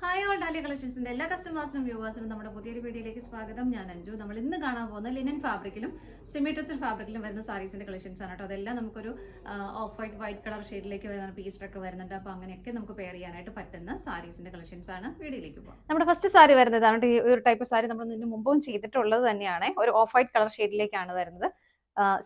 Hi all dahlia കളക്ഷൻസിന്റെ എല്ലാ കസ്റ്റമേഴ്സിനും വ്യൂവേഴ്സിനും നമ്മുടെ പുതിയൊരു വീഡിയോയിലേക്ക് സ്വാഗതം. ഞാൻ അഞ്ജു. നമ്മൾ ഇന്ന് കാണാൻ പോകുന്ന ലിനൻ ഫാബ്രിക്കിലും സെമി ടെസൽ ഫാബ്രിക്കിലും വരുന്ന സാരീസിന്റെ കളക്ഷൻസ് ആണ് കേട്ടോ. അതെല്ലാം നമുക്കൊരു ഓഫ് വൈറ്റ് കളർ ഷെയ്ഡിലേക്ക് വരുന്ന പീസ്റ്റൊക്കെ വരുന്നുണ്ട്. അപ്പോൾ അങ്ങനെയൊക്കെ നമുക്ക് പെയർ ചെയ്യാനായിട്ട് പറ്റുന്ന സാരീസിന്റെ കളക്ഷൻസ് ആണ്. വീഡിയോയിലേക്ക് പോകാം. നമ്മുടെ ഫസ്റ്റ് സാരി വരുന്നതാണ് ഈ ഒരു ടൈപ്പ് സാരി നമ്മൾ ഇതിന് മുമ്പും ചെയ്തിട്ടുള്ളത് തന്നെയാണ്. ഒരു ഓഫ് വൈറ്റ് കളർ ഷെയ്ഡിലേക്കാണ് വരുന്നത്.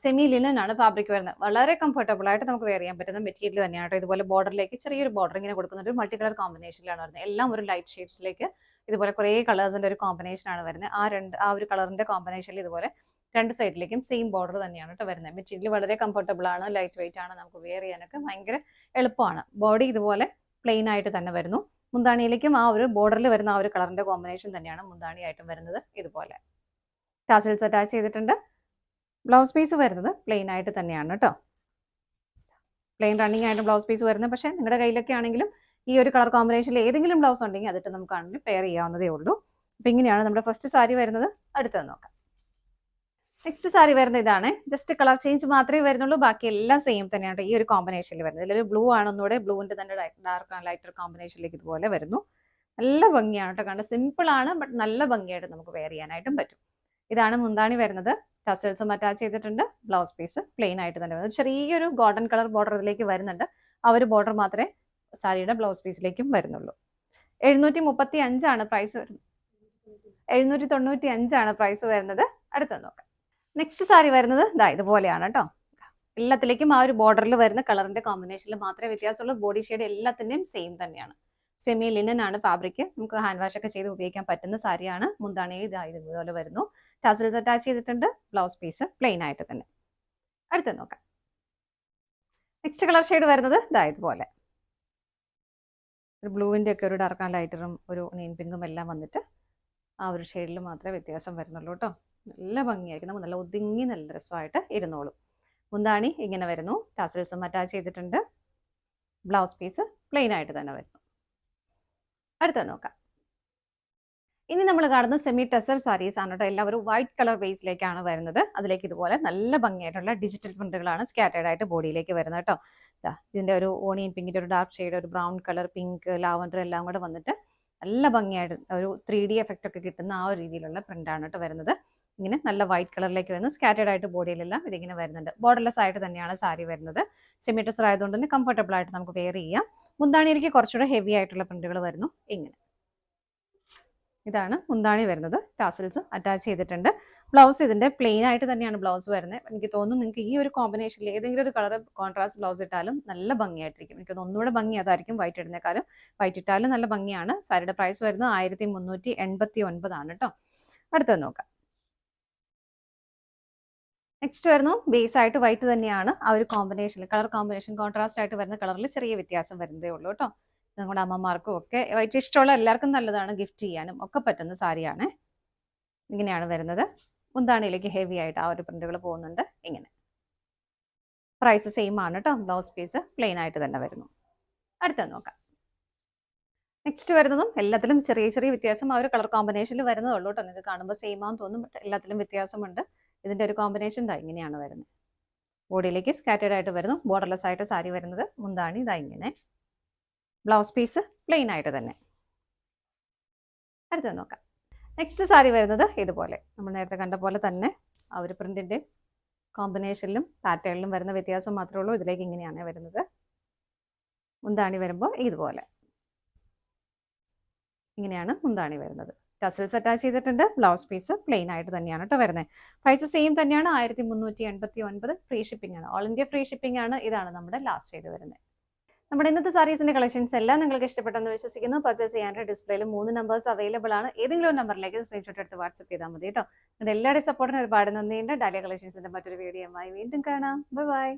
സെമി ലിനൻ ആണ് ഫാബ്രിക് വരുന്നത്. വളരെ കംഫർട്ടബിൾ ആയിട്ട് നമുക്ക് വെയർ ചെയ്യാൻ പറ്റുന്ന മെറ്റീരിയൽ തന്നെയാണ്. ഇതുപോലെ ബോർഡറിലേക്ക് ചെറിയൊരു ബോർഡർ ഇങ്ങനെ കൊടുക്കുന്നത് ഒരു മൾട്ടി കളർ കോമ്പിനേഷനിലാണ് വരുന്നത്. എല്ലാം ഒരു ലൈറ്റ് ഷെയ്ഡ്സിലേക്ക് ഇതുപോലെ കുറേ കളേഴ്സിന്റെ ഒരു കോമ്പിനേഷൻ ആണ് വരുന്നത്. ആ ഒരു കളറിന്റെ കോമ്പിനേഷനിൽ ഇതുപോലെ രണ്ട് സൈഡിലേക്കും സെയിം ബോർഡർ തന്നെയാണ് കേട്ടോ വരുന്നത്. മെറ്റീരിയൽ വളരെ കംഫർട്ടബിൾ ആണ്, ലൈറ്റ് വെയിറ്റ് ആണ്, നമുക്ക് വെയർ ചെയ്യാനൊക്കെ ഭയങ്കര എളുപ്പമാണ്. ബോഡി ഇതുപോലെ പ്ലെയിൻ ആയിട്ട് തന്നെ വരുന്നു. മുന്താണിയിലേക്കും ആ ഒരു ബോർഡറിൽ വരുന്ന ആ ഒരു കളറിന്റെ കോമ്പിനേഷൻ തന്നെയാണ് മുന്താണിയായിട്ടും വരുന്നത്. ഇതുപോലെ ടാസൽസ് അറ്റാച്ച് ചെയ്തിട്ടുണ്ട്. ബ്ലൗസ് പീസ് വരുന്നത് പ്ലെയിൻ ആയിട്ട് തന്നെയാണ് കേട്ടോ. പ്ലെയിൻ റണ്ണിങ് ആയിട്ട് ബ്ലൗസ് പീസ് വരുന്നത്. പക്ഷേ നിങ്ങളുടെ കയ്യിലൊക്കെ ആണെങ്കിലും ഈ ഒരു കളർ കോമ്പിനേഷനിൽ ഏതെങ്കിലും ബ്ലൗസ് ഉണ്ടെങ്കിൽ അതിട്ട് നമുക്കാണെങ്കിൽ പെയർ ചെയ്യാവുന്നതേ ഉള്ളൂ. അപ്പം ഇങ്ങനെയാണ് നമ്മുടെ ഫസ്റ്റ് സാരി വരുന്നത്. അടുത്തത് നോക്കാം. നെക്സ്റ്റ് സാരി വരുന്നത് ഇതാണ്. ജസ്റ്റ് കളർ ചേഞ്ച് മാത്രമേ വരുന്നുള്ളൂ, ബാക്കി എല്ലാം സെയിം തന്നെയാണ് ഈ ഒരു കോമ്പിനേഷനിൽ വരുന്നത്. ഇതിലൊരു ബ്ലൂ ആണ്, ഒന്നുകൂടെ ബ്ലൂവിൻ്റെ തന്നെ ഡാർക്ക് ലൈറ്റർ കോമ്പിനേഷനിലേക്ക് ഇതുപോലെ വരുന്നു. നല്ല ഭംഗിയാണ് കേട്ടോ. കാരണം സിമ്പിൾ ആണ്, ബട്ട് നല്ല ഭംഗിയായിട്ട് നമുക്ക് വെയർ ചെയ്യാനായിട്ടും പറ്റും. ഇതാണ് മുന്താണി വരുന്നത്. ടസൽസും അറ്റാച്ച് ചെയ്തിട്ടുണ്ട്. ബ്ലൗസ് പീസ് പ്ലെയിൻ ആയിട്ട് തന്നെ വരുന്നത്. ചെറിയൊരു ഗോൾഡൻ കളർ ബോർഡർ ഇതിലേക്ക് വരുന്നുണ്ട്. ആ ഒരു ബോർഡർ മാത്രമേ സാരിയുടെ ബ്ലൗസ് പീസിലേക്കും വരുന്നുള്ളൂ. 735 പ്രൈസ് വരുന്നത്. 795 പ്രൈസ് വരുന്നത്. അടുത്ത നോക്കാം. നെക്സ്റ്റ് സാരി വരുന്നത് ഇതുപോലെയാണ് കേട്ടോ. എല്ലാത്തിലേക്കും ആ ഒരു ബോർഡറിൽ വരുന്ന കളറിന്റെ കോമ്പിനേഷനിൽ മാത്രമേ വ്യത്യാസമുള്ളൂ. ബോഡി ഷെയ്ഡ് എല്ലാത്തിൻ്റെയും സെയിം തന്നെയാണ്. സെമി ലിനൻ ആണ് ഫാബ്രിക്. നമുക്ക് ഹാൻഡ് വാഷ് ഒക്കെ ചെയ്ത് ഉപയോഗിക്കാൻ പറ്റുന്ന സാരിയാണ്. മുന്താണി ഇതുപോലെ വരുന്നു. ടസൽസ് അറ്റാച്ച് ചെയ്തിട്ടുണ്ട്. ബ്ലൗസ് പീസ് പ്ലെയിൻ ആയിട്ട് തന്നെ. അടുത്ത് നോക്കാം. നെക്സ്റ്റ് കളർ ഷെയ്ഡ് വരുന്നത് ഇതുപോലെ ഒരു ബ്ലൂവിൻ്റെ ഒക്കെ ഒരു ഡാർക്ക് ആൻഡ് ലൈറ്ററും ഒരു നെയിൻ പിങ്കും എല്ലാം വന്നിട്ട് ആ ഒരു ഷെയ്ഡിൽ മാത്രമേ വ്യത്യാസം വരുന്നുള്ളൂ കേട്ടോ. നല്ല ഭംഗിയായിരിക്കും. നമുക്ക് നല്ല ഒതുങ്ങി നല്ല രസമായിട്ട് ഇരുന്നോളും. മുന്താണി ഇങ്ങനെ വരുന്നു. ടസൽസും അറ്റാച്ച് ചെയ്തിട്ടുണ്ട്. ബ്ലൗസ് പീസ് പ്ലെയിൻ ആയിട്ട് തന്നെ വരുന്നു. അടുത്തത് നോക്കാം. ഇനി നമ്മൾ കാണുന്ന സെമി ടെസർ സാരീസ് ആണ് കേട്ടോ. എല്ലാവരും വൈറ്റ് കളർ ബേസിലേക്കാണ് വരുന്നത്. അതിലേക്ക് ഇതുപോലെ നല്ല ഭംഗിയായിട്ടുള്ള ഡിജിറ്റൽ പ്രിന്റുകളാണ് സ്കാറ്റേർഡ് ആയിട്ട് ബോഡിയിലേക്ക് വരുന്നത് കേട്ടോ. ഇതിന്റെ ഒരു ഓണിയൻ പിങ്കിന്റെ ഒരു ഡാർക്ക് ഷെയ്ഡ്, ഒരു ബ്രൗൺ കളർ, പിങ്ക്, ലാവൻഡർ എല്ലാം കൂടെ വന്നിട്ട് നല്ല ഭംഗിയായിട്ട് ഒരു 3D എഫക്റ്റ് ഒക്കെ കിട്ടുന്ന ആ ഒരു രീതിയിലുള്ള പ്രിന്റാണ് കേട്ടോ വരുന്നത്. ഇങ്ങനെ നല്ല വൈറ്റ് കളറിലേക്ക് വരുന്നു. സ്കാറ്റേർഡ് ആയിട്ട് ബോഡിയിലെല്ലാം ഇതിങ്ങനെ വരുന്നുണ്ട്. ബോർഡർലെസ് ആയിട്ട് തന്നെയാണ് സാരി വരുന്നത്. സെമി ടെസർ ആയതുകൊണ്ട് തന്നെ കംഫർട്ടബിൾ ആയിട്ട് നമുക്ക് വെയർ ചെയ്യാം. മുന്താണിയിലേക്ക് കുറച്ചുകൂടെ ഹെവി ആയിട്ടുള്ള പ്രിന്റുകൾ വരുന്നു. ഇങ്ങനെ ഇതാണ് മുന്താണി വരുന്നത്. ടാസൽസ് അറ്റാച്ച് ചെയ്തിട്ടുണ്ട്. ബ്ലൗസ് ഇതിന്റെ പ്ലെയിൻ ആയിട്ട് തന്നെയാണ് ബ്ലൗസ് വരുന്നത്. എനിക്ക് തോന്നുന്നു നിങ്ങൾക്ക് ഈ ഒരു കോമ്പിനേഷനിൽ ഏതെങ്കിലും ഒരു കളർ കോൺട്രാസ്റ്റ് ബ്ലൗസ് ഇട്ടാലും നല്ല ഭംഗിയായിട്ടിരിക്കും. എനിക്ക് ഒന്നുകൂടെ ഭംഗി അതായിരിക്കും വൈറ്റ് ഇടുന്നേക്കാളും. വൈറ്റ് ഇട്ടാലും നല്ല ഭംഗിയാണ്. സാരിയുടെ പ്രൈസ് വരുന്നത് 1389 ആണ് കേട്ടോ. അടുത്തത് നോക്കാം. നെക്സ്റ്റ് വരുന്നു ബേസ് ആയിട്ട് വൈറ്റ് തന്നെയാണ്. ആ ഒരു കോമ്പിനേഷനിൽ കളർ കോമ്പിനേഷൻ കോൺട്രാസ്റ്റ് ആയിട്ട് വരുന്ന കളറിൽ ചെറിയ വ്യത്യാസം വരുന്നതേ ഉള്ളൂ കേട്ടോ. നമ്മുടെ അമ്മമാർക്കും ഒക്കെ വൈറ്റ് ഇഷ്ടമുള്ള എല്ലാവർക്കും നല്ലതാണ്. ഗിഫ്റ്റ് ചെയ്യാനും ഒക്കെ പറ്റുന്ന സാരിയാണ്. ഇങ്ങനെയാണ് വരുന്നത്. മുന്താണിയിലേക്ക് ഹെവി ആയിട്ട് ആ ഒരു പ്രിന്റുകൾ പോകുന്നുണ്ട്. ഇങ്ങനെ പ്രൈസ് സെയിം ആണ് കേട്ടോ. ബ്ലൗസ് പീസ് പ്ലെയിൻ ആയിട്ട് തന്നെ വരുന്നു. അടുത്തത് നോക്കാം. നെക്സ്റ്റ് വരുന്നതും എല്ലാത്തിലും ചെറിയ ചെറിയ വ്യത്യാസം ആ ഒരു കളർ കോമ്പിനേഷനിൽ വരുന്നതുള്ളൂ കേട്ടോ. നിങ്ങൾക്ക് കാണുമ്പോൾ സെയിം ആണെന്ന് തോന്നും, ബട്ട് എല്ലാത്തിലും വ്യത്യാസമുണ്ട്. ഇതിന്റെ ഒരു കോമ്പിനേഷൻ ഇങ്ങനെയാണ് വരുന്നത്. ബോഡിയിലേക്ക് സ്കാറ്റേർഡ് ആയിട്ട് വരുന്നു. ബോർഡർലെസ് ആയിട്ട് സാരി വരുന്നത്. മുന്താണി ഇങ്ങനെ. ബ്ലൗസ് പീസ് പ്ലെയിൻ ആയിട്ട് തന്നെ. അടുത്തത് നോക്കാം. നെക്സ്റ്റ് സാരി വരുന്നത് ഇതുപോലെ നമ്മൾ നേരത്തെ കണ്ട പോലെ തന്നെ ആ ഒരു പ്രിന്റിന്റെ കോമ്പിനേഷനിലും പാറ്റേണിലും വരുന്ന വ്യത്യാസം മാത്രമേ ഉള്ളൂ. ഇതിലേക്ക് ഇങ്ങനെയാണ് വരുന്നത്. മുന്താണി വരുമ്പോൾ ഇതുപോലെ ഇങ്ങനെയാണ് മുന്താണി വരുന്നത്. ടസൽസ് അറ്റാച്ച് ചെയ്തിട്ടുണ്ട്. ബ്ലൗസ് പീസ് പ്ലെയിൻ ആയിട്ട് തന്നെയാണ് കേട്ടോ വരുന്നത്. പ്രൈസ് സെയിം തന്നെയാണ്. 1389. ഫ്രീ ഷിപ്പിംഗ് ആണ്. ഓൾ ഇന്ത്യ ഫ്രീ ഷിപ്പിംഗ് ആണ്. ഇതാണ് നമ്മുടെ ലാസ്റ്റ് ചെയ്ത് വരുന്നത്. നമ്മുടെ ഇന്നത്തെ സാരീസിന്റെ കളക്ഷൻസ് എല്ലാം നിങ്ങൾക്ക് ഇഷ്ടപ്പെട്ടെന്ന് വിശ്വസിക്കുന്നു. പർച്ചേസ് ചെയ്യാനായിട്ട് ഡിസ്പ്ലേയിൽ 3 നമ്പേഴ്സ് അവൈലബിൾ ആണ്. ഏതെങ്കിലും ഒരു നമ്പറിലേക്ക് സ്ക്രീൻഷോട്ട് എടുത്ത് വാട്സ്ആപ്പ് ചെയ്താൽ മതി കേട്ടോ. നിങ്ങളുടെ എല്ലാവരുടെയും സപ്പോർട്ടിന് ഒരുപാട് നന്ദിയുണ്ട്. ഡാലിയ കളക്ഷൻസിന്റെ മറ്റൊരു വീഡിയോയുമായി വീണ്ടും കാണാം. ബൈ.